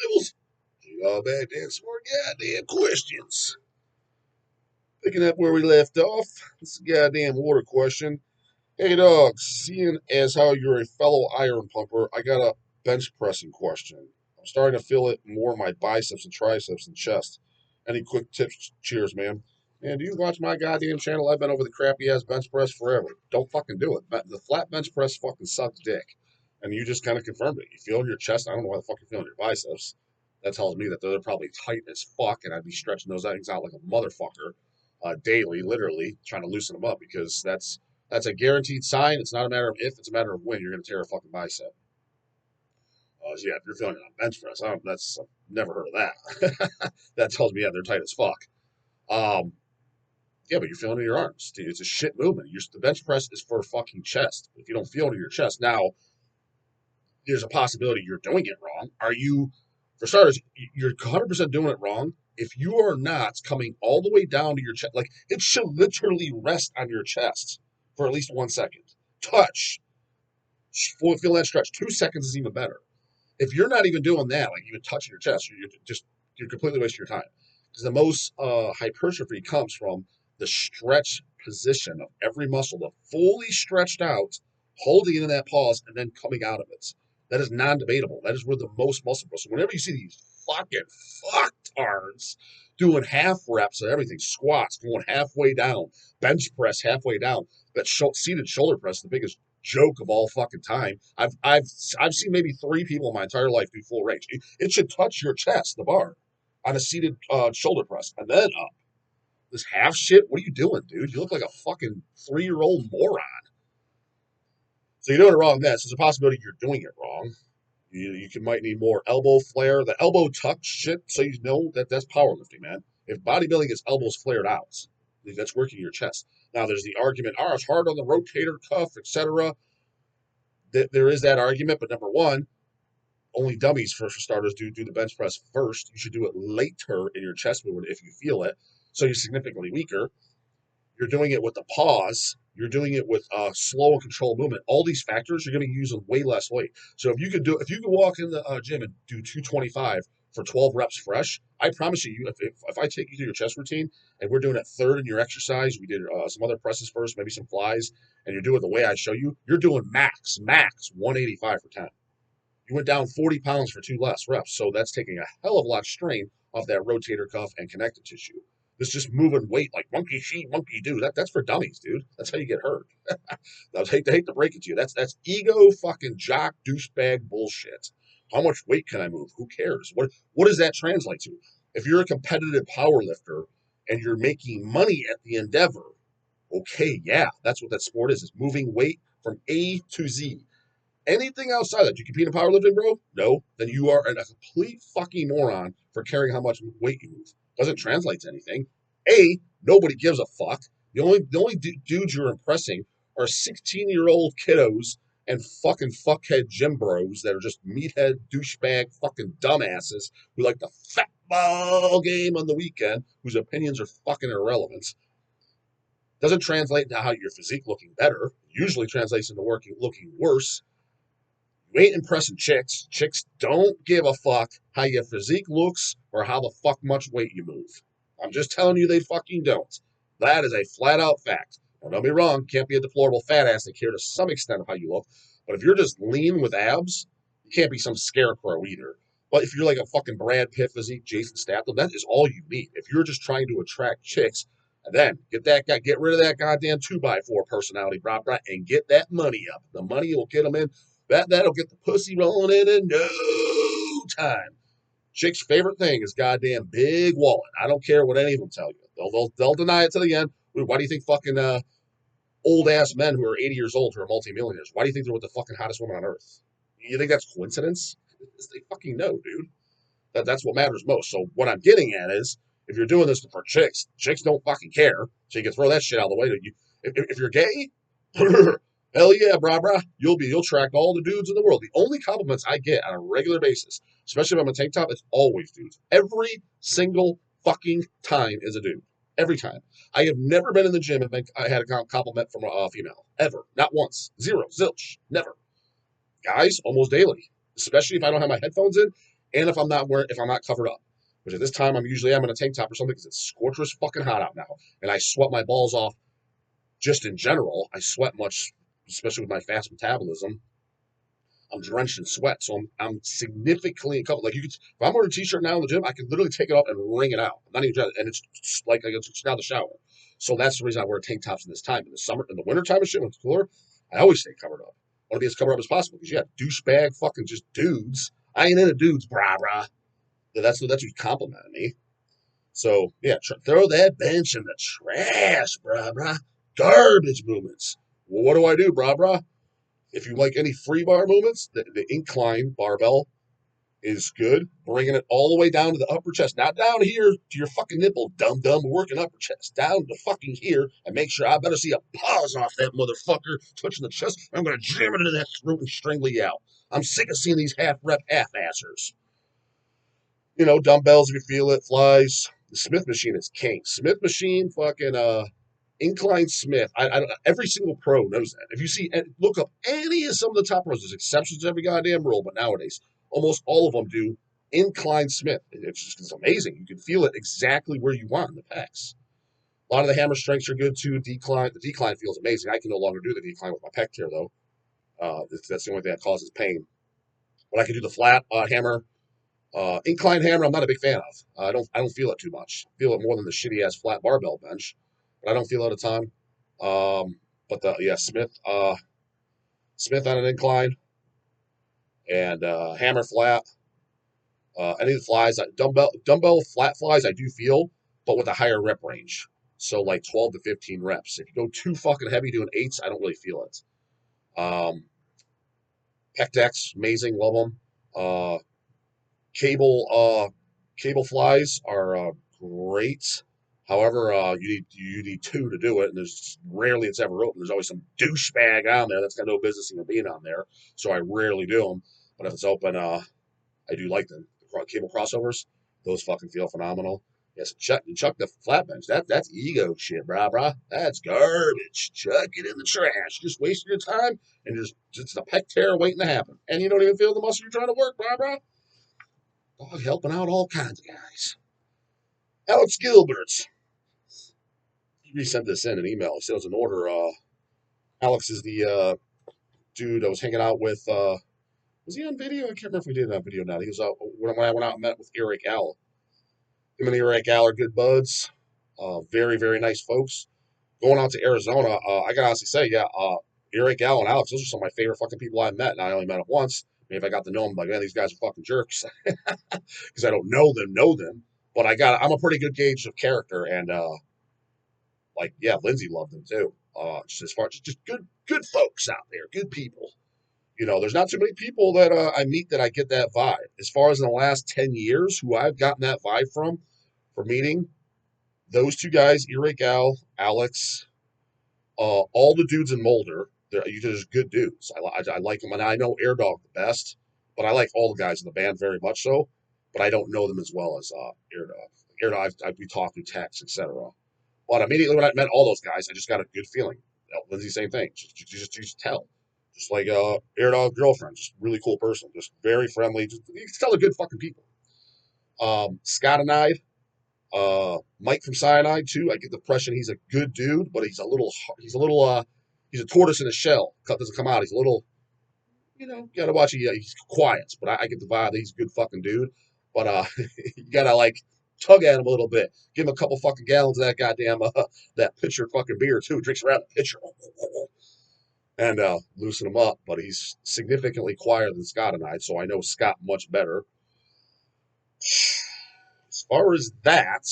Levels. You all back there some more goddamn questions. Picking up where we left off. This is a goddamn water question. Hey dog, seeing as how you're a fellow iron pumper, I got a bench pressing question. I'm starting to feel it more in my biceps and triceps and chest. Any quick tips? Cheers, man. Man, do you watch my goddamn channel? I've been over the crappy ass bench press forever. Don't fucking do it. The flat bench press fucking sucks dick. And you just kind of confirmed it. You feel in your chest. I don't know why the fuck you're feeling your biceps. That tells me that they're probably tight as fuck, and I'd be stretching those things out like a motherfucker daily, literally, trying to loosen them up because that's a guaranteed sign. It's not a matter of if, it's a matter of when you're going to tear a fucking bicep. So yeah, if you're feeling it on bench press, I've never heard of that. That tells me, yeah, they're tight as fuck. Um, yeah, but you're feeling it in your arms. Dude, it's a shit movement. The bench press is for fucking chest. If you don't feel it in your chest, now there's a possibility you're doing it wrong. For starters, you're 100% doing it wrong. If you are not coming all the way down to your chest, like it should literally rest on your chest for at least 1 second. Touch. Feel that stretch. 2 seconds is even better. If you're not even doing that, like even touching your chest, you're completely wasting your time. Because the most hypertrophy comes from the stretch position of every muscle, the fully stretched out, holding in that pause, and then coming out of it. That is non-debatable. That is where the most muscle grows. So whenever you see these fucking fucktards doing half reps of everything, squats going halfway down, bench press halfway down, that seated shoulder press, the biggest joke of all fucking time. I've seen maybe 3 people in my entire life do full range. It should touch your chest, the bar, on a seated shoulder press, and then up. This half shit. What are you doing, dude? You look like a fucking 3-year-old moron. So you're doing it wrong. Then so there's a possibility you're doing it wrong. Might need more elbow flare, the elbow tuck shit. So you know that's powerlifting, man. If bodybuilding is elbows flared out, that's working your chest. Now there's the argument, it's hard on the rotator cuff, etc. There is that argument, but number one, only dummies for starters do the bench press first. You should do it later in your chest movement if you feel it. So you're significantly weaker. You're doing it with the pause. You're doing it with slow and controlled movement. All these factors, you're going to be using way less weight. So if you could walk in the gym and do 225 for 12 reps fresh, I promise you, if I take you through your chest routine and we're doing it third in your exercise, we did some other presses first, maybe some flies, and you're doing it the way I show you, you're doing max 185 for 10. You went down 40 pounds for 2 less reps. So that's taking a hell of a lot of strain off that rotator cuff and connective tissue. This just moving weight like monkey see, monkey do. That's for dummies, dude. That's how you get hurt. I hate to break it to you. That's ego fucking jock douchebag bullshit. How much weight can I move? Who cares? What does that translate to? If you're a competitive power lifter and you're making money at the endeavor, okay, yeah, that's what that sport is moving weight from A to Z. Anything outside that, you compete in powerlifting, bro? No. Then you are a complete fucking moron for caring how much weight you move. Doesn't translate to anything. A, nobody gives a fuck. The only dudes you're impressing are 16-year-old kiddos and fucking fuckhead gym bros that are just meathead, douchebag, fucking dumbasses who like the fat ball game on the weekend, whose opinions are fucking irrelevant. Doesn't translate into how your physique looking better. Usually translates into looking worse. You ain't impressing chicks. Chicks don't give a fuck how your physique looks or how the fuck much weight you move. I'm just telling you they fucking don't. That is a flat out fact. Now, don't be wrong, can't be a deplorable fat ass that care to some extent of how you look. But if you're just lean with abs, you can't be some scarecrow either. But if you're like a fucking Brad Pitt physique, Jason Statham, that is all you need. If you're just trying to attract chicks, and then get rid of that goddamn 2x4 personality, and get that money up. The money will get them in. That'll get the pussy rolling in no time. Chick's favorite thing is goddamn big wallet. I don't care what any of them tell you. They'll deny it to the end. Why do you think fucking old ass men who are 80 years old who are multimillionaires? Why do you think they're with the fucking hottest woman on earth? You think that's coincidence? They fucking know, dude. That's what matters most. So what I'm getting at is, if you're doing this for chicks don't fucking care. So you can throw that shit out of the way. If you're gay, hell yeah, brah. You'll attract all the dudes in the world. The only compliments I get on a regular basis, especially if I'm a tank top, it's always dudes. Every single fucking time is a dude. Every time. I have never been in the gym and I had a compliment from a female. Ever. Not once. Zero. Zilch. Never. Guys, almost daily. Especially if I don't have my headphones in. and if I'm not covered up. Which at this time I'm usually in a tank top or something because it's scorchers fucking hot out now, and I sweat my balls off. Just in general, I sweat much, especially with my fast metabolism. I'm drenched in sweat, so I'm significantly covered. Like you could, if I'm wearing a t-shirt now in the gym, I can literally take it off and wring it out. I'm not even trying, and it's like I just got out of the shower. So that's the reason I wear tank tops in this time. In the summer, in the winter time and shit, when it's cooler, I always stay covered up. I want to be as covered up as possible because you got douchebag fucking just dudes. I ain't into dudes, brah brah. That's what complimenting me. So yeah, throw that bench in the trash, brah brah. Garbage movements. Well, what do, brah brah? If you like any free bar movements, the incline barbell is good. Bringing it all the way down to the upper chest, not down here to your fucking nipple, dumb. We're working upper chest, down to fucking here, and make sure I better see a pause off that motherfucker touching the chest. I'm gonna jam it into that throat and strangle you out. I'm sick of seeing these half rep half assers. Dumbbells if you feel it, flies. The Smith machine is king. Smith machine, fucking incline Smith. Every single pro knows that. If you see, look up any of some of the top pros. There's exceptions to every goddamn rule, but nowadays almost all of them do incline Smith. It's amazing. You can feel it exactly where you want in the pecs. A lot of the hammer strengths are good too. Decline, the decline feels amazing. I can no longer do the decline with my pec tear though. That's the only thing that causes pain. But I can do the flat hammer. Incline hammer, I'm not a big fan of. I don't feel it too much. I feel it more than the shitty ass flat barbell bench, but I don't feel it a ton. But Smith on an incline and hammer flat. Any of the flies, dumbbell flat flies, I do feel, but with a higher rep range. So like 12 to 15 reps. If you go too fucking heavy doing eights, I don't really feel it. Um, Pec decks, amazing, love them. Cable cable flies are great. However, you need two to do it, and there's rarely it's ever open. There's always some douchebag on there that's got no business even being on there. So I rarely do them. But if it's open, I do like them. The cable crossovers, those fucking feel phenomenal. Yes, chuck the flat bench. That's ego shit, brah. That's garbage. Chuck it in the trash. Just wasting your time and just a pec tear waiting to happen. And you don't even feel the muscle you're trying to work, brah. Dog helping out all kinds of guys. Alex Gilberts. He resent this in an email. He said it was an order. Alex is the dude I was hanging out with. Was he on video? I can't remember if we did it on video now. He was when I went out and met with Eric Al. Him and Eric Al are good buds. Very, very nice folks. Going out to Arizona, I gotta honestly say, yeah, Eric Al and Alex, those are some of my favorite fucking people I met. And I only met them once. I mean, if I got to know them, like, man, these guys are fucking jerks. Because I don't know them. But I'm a pretty good gauge of character, and like, yeah, Lindsay loved them too. Just as far as just good folks out there, good people. There's not too many people that I meet that I get that vibe. As far as in the last 10 years, who I've gotten that vibe from for meeting, those two guys, Eric Al, Alex, all the dudes in Mulder, they're just good dudes. I like them, and I know Air Dog the best, but I like all the guys in the band very much so. But I don't know them as well as Air Dog. Air Dog, we talk through text, etc. But immediately when I met all those guys, I just got a good feeling. Lindsay, same thing. You just tell. Just like Air Dog girlfriend, just really cool person, just very friendly. You can tell they're good fucking people. Scott and I, Mike from Cyanide too. I get the impression he's a good dude, but he's a tortoise in a shell. Doesn't come out. He's a little, you gotta watch. He's quiet, but I get the vibe that he's a good fucking dude. But you gotta like tug at him a little bit. Give him a couple fucking gallons of that goddamn that pitcher of fucking beer too. Drinks around the pitcher. And loosen him up, but he's significantly quieter than Scott and I, so I know Scott much better. As far as that,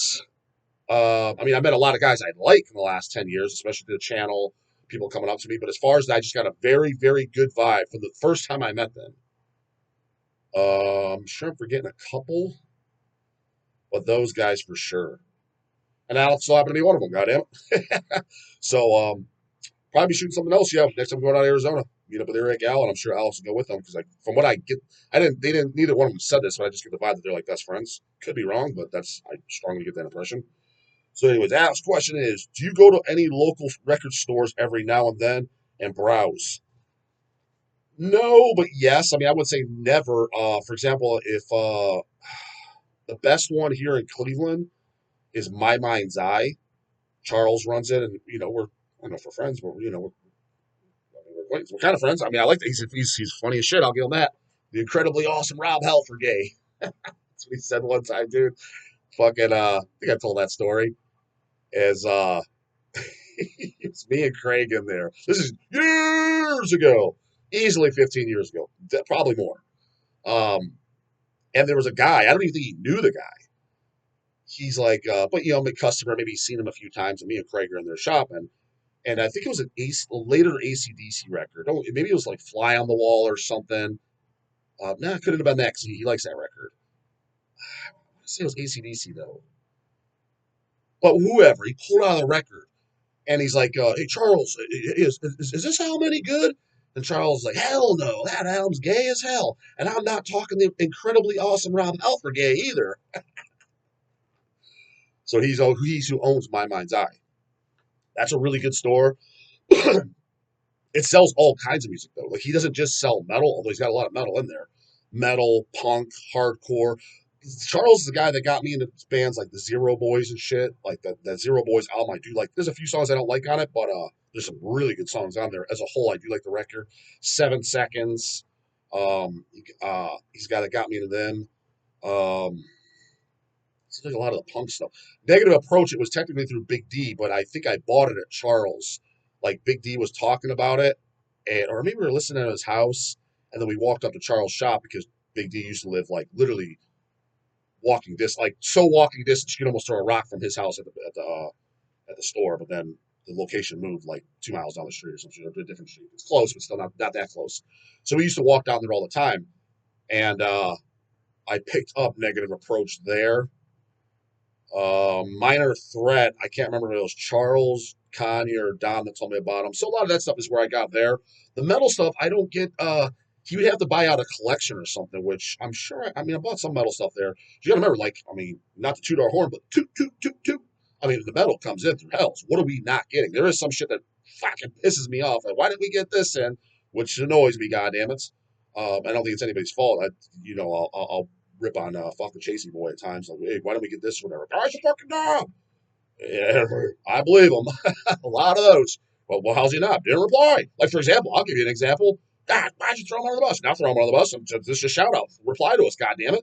I mean, I met a lot of guys I like in the last 10 years, especially the channel, people coming up to me. But as far as that, I just got a very, very good vibe from the first time I met them. I'm sure I'm forgetting a couple, but those guys for sure. And Alex will happen to be one of them, goddamn it. So, probably shooting something else, yeah. Next time we're going out to Arizona, meet up with Eric Al, and I'm sure Alex will go with them because, like, from what I get, neither one of them said this, but I just get the vibe that they're like best friends. Could be wrong, but I strongly get that impression. So, anyways, Alex's question is: do you go to any local record stores every now and then and browse? No, but yes. I mean, I would say never. For example, if the best one here in Cleveland is My Mind's Eye. Charles runs it, and we're I don't know if we're friends, but we're kind of friends. I mean, I like that he's funny as shit. I'll give him that. The incredibly awesome Rob Halford gay. That's what he said one time, dude. Fucking I think I told that story. As it's me and Craig in there. This is years ago, easily 15 years ago, probably more. Um, and there was a guy. I don't even think he knew the guy. He's like, but a customer. Maybe he's seen him a few times, and me and Craig are in there shopping. And I think it was a later AC/DC record. Oh, maybe it was like Fly on the Wall or something. No, it couldn't have been that because he likes that record. I want to say it was AC/DC though. But whoever, he pulled out the record and he's like, "Hey Charles, is this album any good?" And Charles is like, "Hell no, that album's gay as hell." And I'm not talking the incredibly awesome Rob Halford gay either. So he's who owns My Mind's Eye. That's a really good store. It sells all kinds of music though. Like he doesn't just sell metal, although he's got a lot of metal in there. Metal, punk, hardcore. Charles is the guy that got me into bands like the Zero Boys and shit. Like that Zero Boys album, I do like. There's a few songs I don't like on it, but there's some really good songs on there. As a whole, I do like the record. 7 Seconds. He's the guy that got me into them. Um, Seems like a lot of the punk stuff. Negative Approach, it was technically through Big D, but I think I bought it at Charles. Like Big D was talking about it, or maybe we were listening at his house, and then we walked up to Charles' shop because Big D used to live like literally walking distance, like so walking distance you could almost throw a rock from his house at the store. But then the location moved like 2 miles down the street or something, to a different street. It's close, but still not that close. So we used to walk down there all the time, and I picked up Negative Approach there. Minor Threat, I can't remember if it was Charles, Kanye, or Don that told me about him. So a lot of that stuff is where I got there. The metal stuff, I don't get. He would have to buy out a collection or something, which I'm sure. I mean, I bought some metal stuff there. You got to remember, like, I mean, not to toot our horn, but toot, toot, toot, toot. I mean, the metal comes in through hells. What are we not getting? There is some shit that fucking pisses me off. Like, why didn't we get this in? Which annoys me, goddammit. I don't think it's anybody's fault. I'll rip on fucking Chasey Boy at times. Like, hey, why don't we get this or whatever? Guys, are fucking dumb. Yeah, I believe him. A lot of those. Well, how's he not? Didn't reply. Like, for example, I'll give you an example. God, why'd you throw him under the bus? Not throw him under the bus. This is a shout out. Reply to us, goddammit.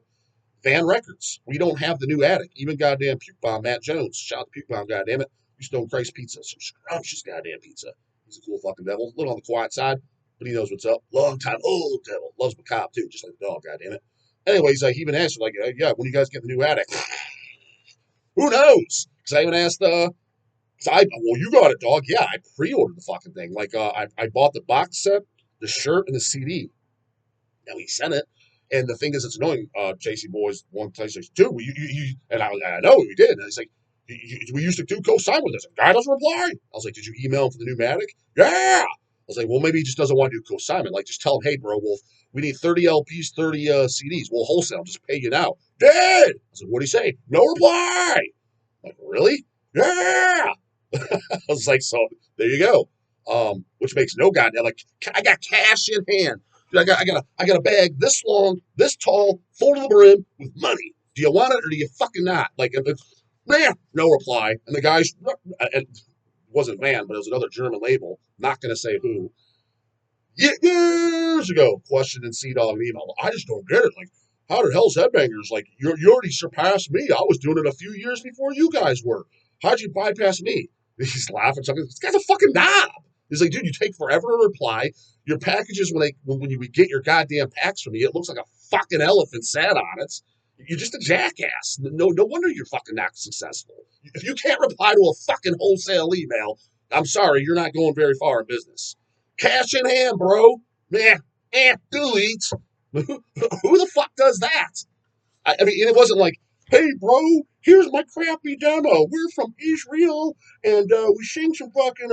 Van Records. We don't have the new attic. Even goddamn Puke Bomb, Matt Jones. Shout out to Puke Bomb, goddammit. You Stone Christ Pizza. Some scrumptious goddamn pizza. He's a cool fucking devil. A little on the quiet side, but he knows what's up. Long time old devil. Loves macabre too, just like the dog, goddammit. Anyways, he even asked, like, yeah, when you guys get the new attic? Who knows? Because I even asked, well, you got it, dog. Yeah, I pre-ordered the fucking thing. Like, I bought the box set, the shirt, and the CD. Now he sent it. And the thing is, it's annoying. JC Boys, one place, like, dude, and I know we did. And he's like, we used to do co-sign with this. The guy doesn't reply. I was like, did you email him for the new Matic? Yeah. I was like, well, maybe he just doesn't want to do co-signment. Like, just tell him, hey, bro, we need 30 LPs, 30 CDs. We'll wholesale, just pay you now. Did. I was like, what'd he say? No reply. I'm like, really? Yeah. I was like, so there you go. Which makes no goddamn, like, I got cash in hand. Dude, I got a bag this long, this tall, full to the brim with money. Do you want it or do you fucking not? Like, man, no reply. And the guys, it wasn't Van, but it was another German label. Not going to say who. Years ago, questioned in Sea Dog and email. I just don't get it. Like, how did Hell's Headbangers? Like, you already surpassed me. I was doing it a few years before you guys were. How'd you bypass me? He's laughing. Something. This guy's a fucking knob. He's like, dude, you take forever to reply. Your packages, when you get your goddamn packs from me, it looks like a fucking elephant sat on it. You're just a jackass. No wonder you're fucking not successful. If you can't reply to a fucking wholesale email, I'm sorry, you're not going very far in business. Cash in hand, bro. Man, delete. Who the fuck does that? I mean, it wasn't like, hey, bro, here's my crappy demo. We're from Israel, and we sing some fucking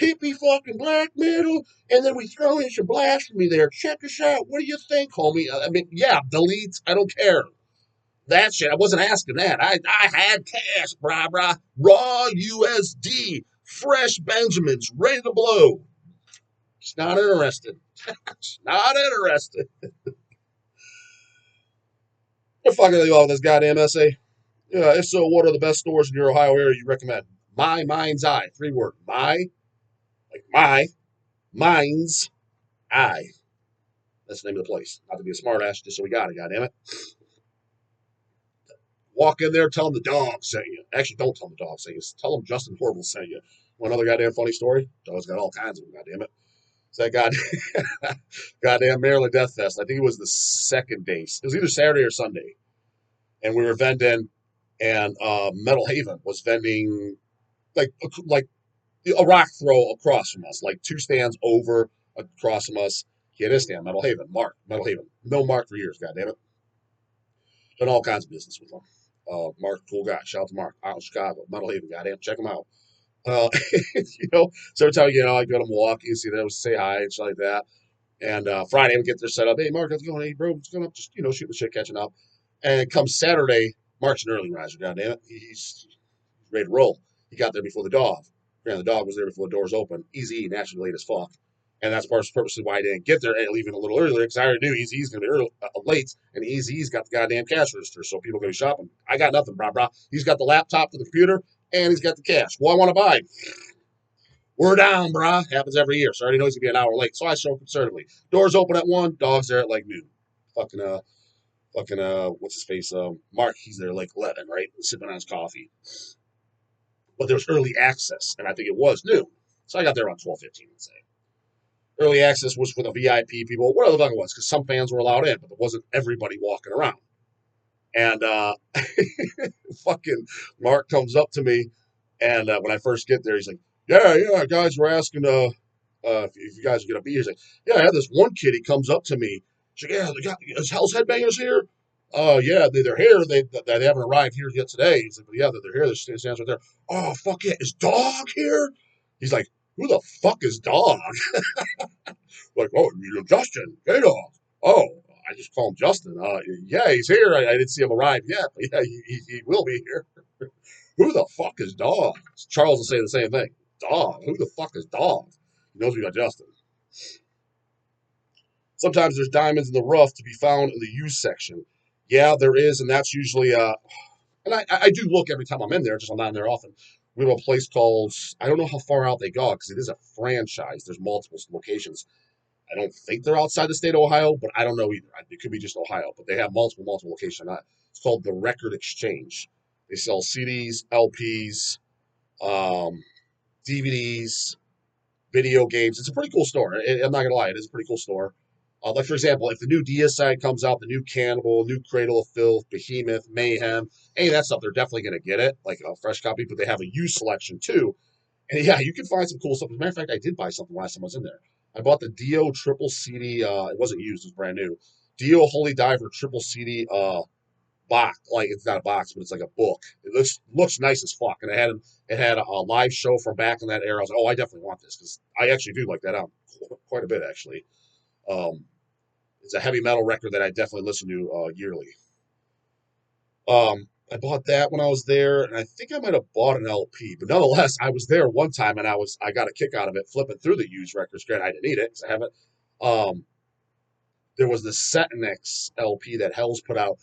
hippie fucking black metal, and then we throw in some blasphemy there. Check us out. What do you think, homie? I mean, yeah, delete. I don't care. That shit, I wasn't asking that. I had cash, brah. Raw USD. Fresh Benjamins, ready to blow. Just not interested. Just not interested. What fucking are you all with this goddamn essay? Yeah, if so, what are the best stores in your Ohio area you recommend? My Mind's Eye. 3 word. My Mind's Eye. That's the name of the place. Not to be a smartass, just so we got it, goddammit. Walk in there, tell them the dog sent you. Actually, don't tell them the dog sent you. Tell them Justin Horrible sent you. One other goddamn funny story. Dog's got all kinds of them, goddammit. It's that goddamn Maryland Death Fest. I think it was the second day. It was either Saturday or Sunday. And we were vending, and Metal Haven was vending like a rock throw across from us, like 2 stands over across from us. He had his stand, Metal Haven, Mark, Metal Haven. No Mark for years, goddammit. Done all kinds of business with him. Mark, cool guy. Shout out to Mark out in Chicago, Metal Haven, goddamn, check him out. So every time I go to Milwaukee, you see them, say hi and stuff like that. And Friday we get there set up. Hey, Mark, how's it going? Hey, bro, what's going up? Just shooting the shit, catching up. And come Saturday, Mark's an early riser, goddamn it. He's ready to roll. He got there before the dog. The dog was there before the doors open. Easy, naturally late as fuck. And that's part of the purpose of why I didn't get there and leaving a little earlier, because I already knew Easy's going to be early, late, and Easy's got the goddamn cash register, so people go shopping. I got nothing, brah. He's got the laptop to the computer, and he's got the cash. What I want to buy? We're down, brah. Happens every year, so I already know he's going to be an hour late, so I show up conservatively. Doors open at 1, dog's there at like noon. What's his face? Mark, he's there like 11, right? Sipping on his coffee. But there was early access, and I think it was noon. So I got there around 12:15, let's say. Early access was for the VIP people, whatever the fuck it was, because some fans were allowed in, but there wasn't everybody walking around. And fucking Mark comes up to me, and when I first get there, he's like, yeah, guys were asking if you guys are going to be here. He's like, yeah, I had this one kid, he comes up to me. He's like, yeah, is Hell's Headbangers here? Yeah, they're here. They haven't arrived here yet today. He's like, yeah, they're here. They're stands right there. Oh, fuck yeah. Is Dog here? He's like, who the fuck is Dog? Like, oh, you're Justin. Hey, Dog. Oh, I just call him Justin. Yeah, he's here. I didn't see him arrive yet, but yeah, he will be here. Who the fuck is Dog? Charles will say the same thing. Dog. Who the fuck is Dog? He knows we got Justin. Sometimes there's diamonds in the rough to be found in the used section. Yeah, there is, and that's usually and I do look every time I'm in there, just I'm not in there often. We have a place called, I don't know how far out they go because it is a franchise. There's multiple locations. I don't think they're outside the state of Ohio, but I don't know either. It could be just Ohio, but they have multiple locations. It's called the Record Exchange. They sell CDs, LPs, DVDs, video games. It's a pretty cool store. I'm not gonna lie, it is a pretty cool store. Like for example, if the new Deicide comes out, the new Cannibal, new Cradle of Filth, Behemoth, Mayhem, any of that stuff, they're definitely gonna get it, like a fresh copy. But they have a used selection too, and yeah, you can find some cool stuff. As a matter of fact, I did buy something last time I was in there. I bought the Dio triple CD. It wasn't used; it was brand new. Dio Holy Diver triple CD box. Like it's not a box, but it's like a book. It looks nice as fuck, and it had a live show from back in that era. I was like, oh, I definitely want this because I actually do like that album quite a bit actually. It's a heavy metal record that I definitely listen to yearly. I bought that when I was there, and I think I might have bought an LP, but nonetheless, I was there one time, and I got a kick out of it flipping through the used records. Granted, I didn't need it because I haven't. There was the Setnex LP that Hell's put out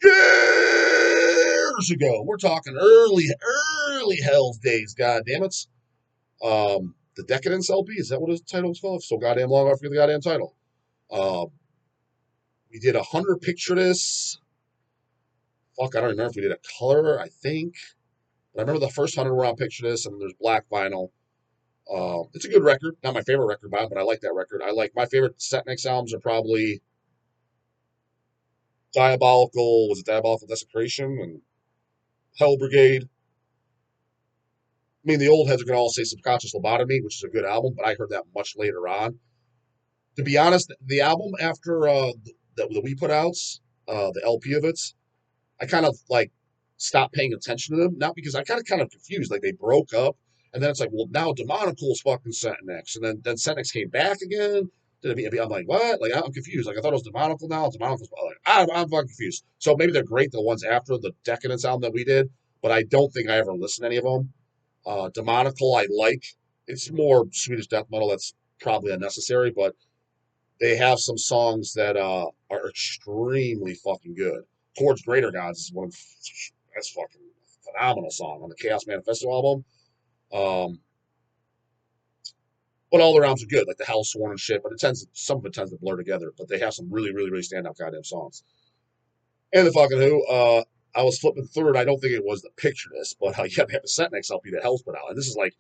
years ago. We're talking early Hell's days. God damn it. The Decadence LP, is that what his title was called? So goddamn long, I forget the goddamn title. We did 100 picture discs. Fuck, I don't remember if we did a color, I think. But I remember the first 100 were on picture disc, and there's black vinyl. It's a good record. Not my favorite record by him, but I like that record. I like my favorite Setnex albums are probably Diabolical Desecration and Hell Brigade. I mean, the old heads are going to all say Subconscious Lobotomy, which is a good album, but I heard that much later on. To be honest, the album after that we put out, the LP of it, I kind of like stopped paying attention to them. Not because I kind of confused. Like they broke up, and then it's like, well, now Demonical's fucking Setnex, and then Setnex came back again. I'm like, what? Like I'm confused. Like I thought it was Demonical now. Demonical's like I'm fucking confused. So maybe they're great, the ones after the Decadence album that we did, but I don't think I ever listened to any of them. Demonical I like. It's more Swedish death metal. That's probably unnecessary, but they have some songs that are extremely fucking good. Towards Greater Gods is one of that's fucking phenomenal song on the Chaos Manifesto album. Um, but all the rounds are good, like the Hell Sworn and shit. But some of it tends to blur together. But they have some really, really, really standout goddamn songs. And the fucking Who. I was flipping through it. I don't think it was the picture list, but yeah, they have a Set next LP that Hell's put out, and this is like,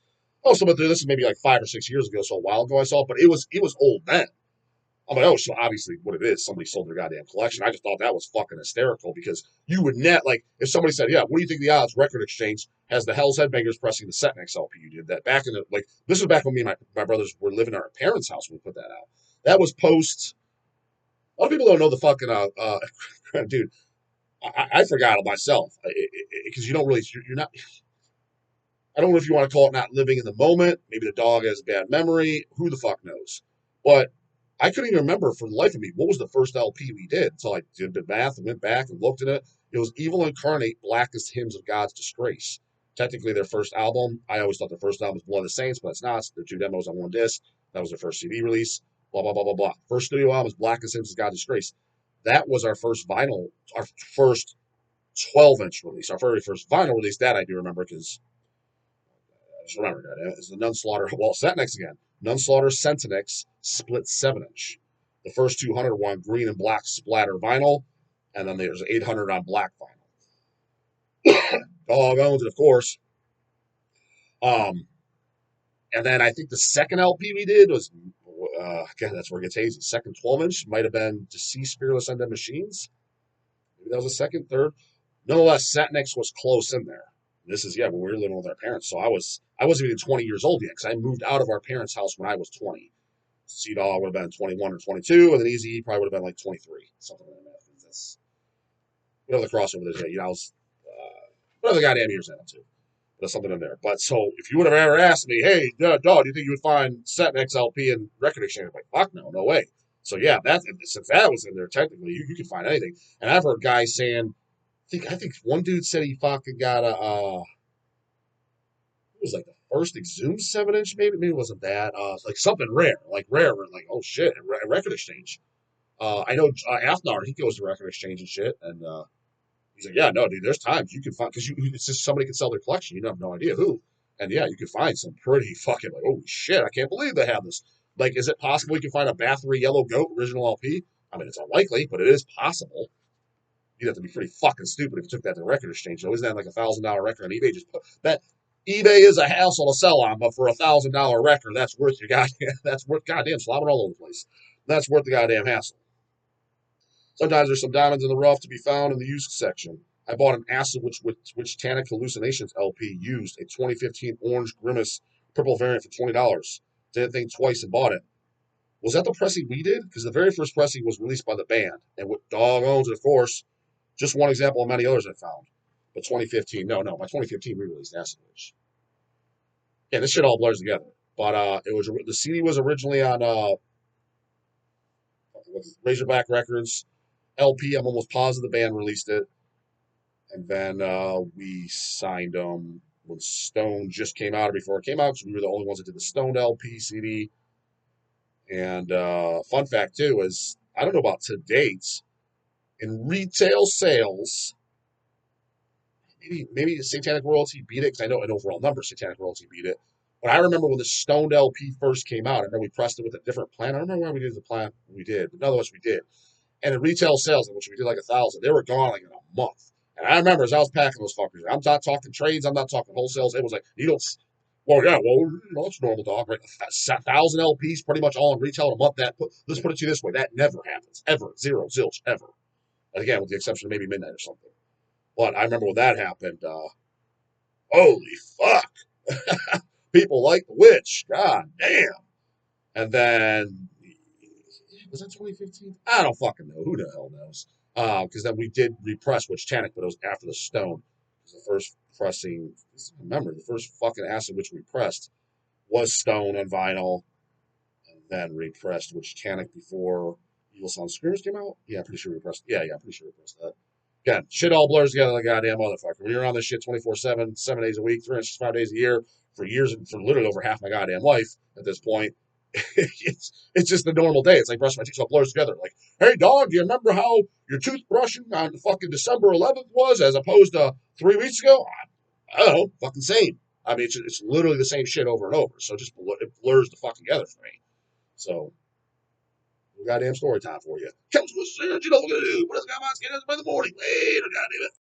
oh, so but this is maybe like 5 or 6 years ago, so a while ago I saw it, but it was old then. I'm like, oh, so obviously what it is, somebody sold their goddamn collection. I just thought that was fucking hysterical because you would net, like, if somebody said, yeah, what do you think the odds Record Exchange has the Hell's Headbangers pressing the Set next LP? You did that back in the, like, this was back when me and my brothers were living in our parents' house when we put that out. That was post, a lot of people don't know the fucking, dude, I forgot it myself because you don't really, you're not, I don't know if you want to call it not living in the moment. Maybe the dog has a bad memory. Who the fuck knows? But I couldn't even remember for the life of me what was the first LP we did. So I did the math and went back and looked at it. It was Evil Incarnate, Blackest Hymns of God's Disgrace. Technically, their first album. I always thought their first album was Blood of the Saints, but it's not. They're two demos on one disc. That was their first CD release. Blah, blah, blah, blah, blah. First studio album was Blackest Hymns of God's Disgrace. That was our first vinyl, our first 12-inch release, our very first vinyl release. That I do remember because just remember that it's the Nunslaughter. Well, Set next again. Nunslaughter Sentinix split 7-inch. The first 200 were on green and black splatter vinyl, and then there's 800 on black vinyl. Dog owns it, of course. Um, and then I think the second LP we did was, again, that's where it gets hazy. Second 12-inch might have been Deceased Fearless Undead Machines. Maybe that was the second, third. Nonetheless, Satnix was close in there. This is when we were living with our parents. So I wasn't even 20 years old yet because I moved out of our parents' house when I was 20. Sea Dog would have been 21 or 22, and then Easy probably would have been like 23, something like that. That's whatever the crossover is. I was whatever the goddamn years in too. There's something in there. But so if you would have ever asked me, hey, dog, do you think you would find Set XLP and Record Exchange? I'm like, fuck no, no way. So yeah, since that was in there, technically you can find anything. And I've heard guys saying, I think one dude said he fucking got a it was like the first Exhumed 7-inch, maybe it wasn't that. Like something rare, like oh shit, Record Exchange. I know Afnar, he goes to Record Exchange and shit, and he's like, yeah, no, dude, there's times you can find because it's just somebody can sell their collection, you have no idea who, and yeah, you can find some pretty fucking like, holy shit, I can't believe they have this. Like, is it possible you can find a Bathory Yellow Goat original LP? I mean, it's unlikely, but it is possible. You'd have to be pretty fucking stupid if you took that to the Record Exchange. So isn't that like $1,000 record on eBay? Just put that. eBay is a hassle to sell on, but for $1,000 record, that's worth your goddamn. That's worth goddamn slobbing all over the place. That's worth the goddamn hassle. Sometimes there's some diamonds in the rough to be found in the used section. I bought an Acid which Tannic Hallucinations LP used, a 2015 Orange Grimace purple variant for $20. Didn't think twice and bought it. Was that the pressing we did? Because the very first pressing was released by the band, and what dog owns it, of course. Just one example of many others I found. But 2015, no, by 2015 we released Acid Witch. Yeah, this shit all blurs together. But it was the CD was originally on Razorback Records. LP, I'm almost positive the band released it, and then we signed them when Stone just came out or before it came out because we were the only ones that did the Stoned LP CD. And fun fact too is I don't know about to date in retail sales. Maybe Satanic Royalty beat it because I know in overall numbers Satanic Royalty beat it. But I remember when the Stoned LP first came out, I remember we pressed it with a different plan. I don't remember why we did the plan we did, but nonetheless we did. And in retail sales, which we did like 1,000, they were gone like in a month. And I remember as I was packing those fuckers, I'm not talking trades, I'm not talking wholesales. It was like you don't. Well, yeah, it's normal, dog, right? 1,000 LPs, pretty much all in retail in a month. Let's put it to you this way: that never happens, ever, zero, zilch, ever. And again, with the exception of maybe midnight or something. But I remember when that happened. Holy fuck! People like the witch. God damn. And then was that 2015? I don't fucking know. Who the hell knows? Because then we did repress Witch Tannic, but it was after the Stone. Because the first pressing, remember, the first fucking Acid Witch we pressed was Stone on vinyl, and then repressed Witch Tannic before Evil Sound Screamers came out. Yeah, I'm pretty sure we pressed. Yeah, I'm pretty sure we pressed that. Again, shit all blurs together like a goddamn motherfucker. When you're on this shit 24/7, 7 days a week, 365 days a year, for years, for literally over half my goddamn life at this point, it's just the normal day. It's like brushing my teeth, so it blurs together. Like, hey dog, do you remember how your toothbrushing on fucking December 11th was as opposed to 3 weeks ago? I don't know, fucking same. I mean, it's literally the same shit over and over. So it blurs the fuck together for me. So, goddamn story time for you. Comes with you know what we're gonna do. What is the guy skin by the morning? Later, goddamn it.